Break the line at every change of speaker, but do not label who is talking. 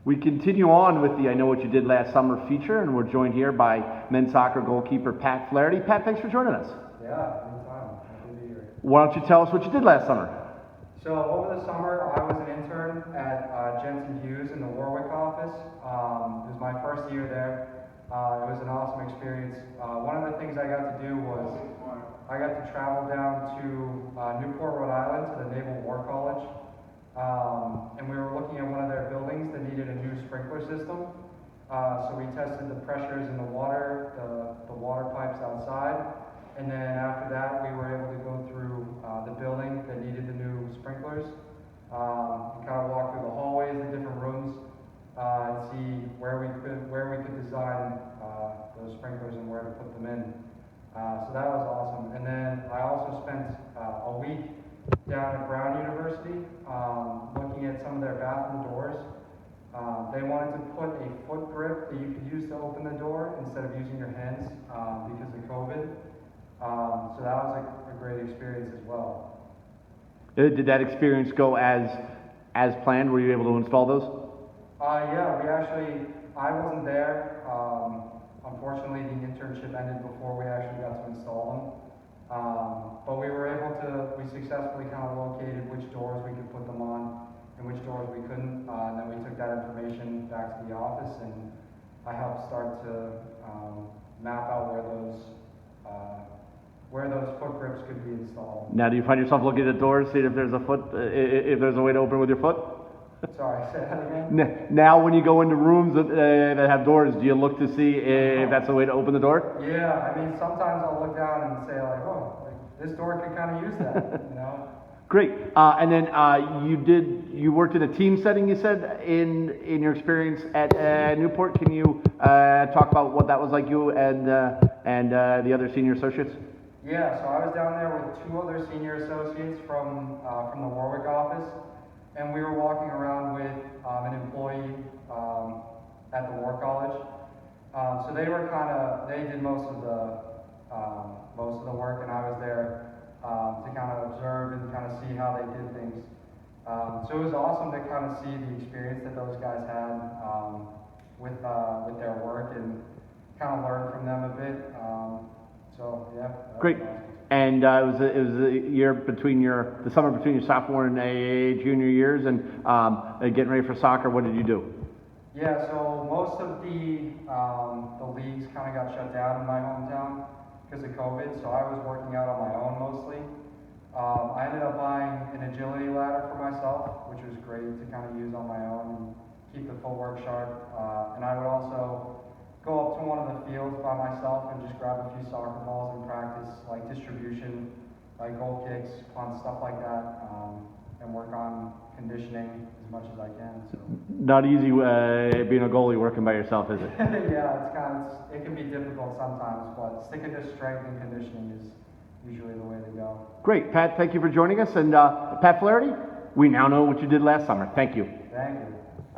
We continue on with the I Know What You Did Last Summer feature, and we're joined here by men's soccer goalkeeper Pat Flaherty. Pat, thanks for joining us.
Yeah, anytime. Happy to be here.
Why don't you tell us what you did last summer?
So over the summer, I was an intern at Jensen Hughes in the Warwick office. It was my first year there. It was an awesome experience. One of the things I got to do was I got to travel down to Newport, Rhode Island to the Naval War College. And we were looking at one of their buildings that needed a new sprinkler system. So we tested the pressures in the water, the water pipes outside. And then after that, we were able to go through the building that needed the new sprinklers. Kind of walk through the hallways, the different rooms, and see where we could design those sprinklers and where to put them in. So that was awesome. And then I also spent a week down at Brown University looking at some of their bathroom doors. They wanted to put a foot grip that you could use to open the door instead of using your hands because of COVID. So that was a great experience as well.
Did that experience go as planned? Were you able to install those?
Yeah, I wasn't there. Unfortunately, the internship ended before we actually got to install them. But we successfully kind of located which doors we could put them on and which doors we couldn't. And then we took that information back to the office, and I helped start to map out where those foot grips could be installed.
Now, do you find yourself looking at doors, seeing if there's a way to open with your foot?
Sorry, say that again?
Now, when you go into rooms that have doors, do you look to see if that's a way to open the door?
Yeah, I mean, sometimes I'll look down and say like, oh, this door could kind of use that, you know?
Great. And then you worked in a team setting, you said, in your experience at Newport. Can you talk about what that was like, you and the other senior associates?
Yeah, so I was down there with two other senior associates from the Warwick office, and we were walking around with an employee at the War College. So they did most of the work, and I was there to kind of observe and kind of see how they did things. So it was awesome to kind of see the experience that those guys had with their work and kind of learn from them a bit. So yeah.
Great.
Awesome.
And it was a year the summer between your sophomore and junior years, and getting ready for soccer. What did you do?
Yeah, so most of the leagues kind of got shut down in my hometown because of COVID, so I was working out on my own mostly. I ended up buying an agility ladder for myself, which was great to kind of use on my own and keep the footwork sharp. And I would also go up to one of the fields by myself and just grab a few soccer balls and practice like distribution, like goal kicks, punts, stuff like that, and work on conditioning as much as I can. So.
Not easy being a goalie working by yourself, is it?
Yeah, it can be difficult sometimes, but sticking to strength and conditioning is usually the way to go.
Great, Pat. Thank you for joining us, and Pat Flaherty. We now know what you did last summer. Thank you.
Thank you.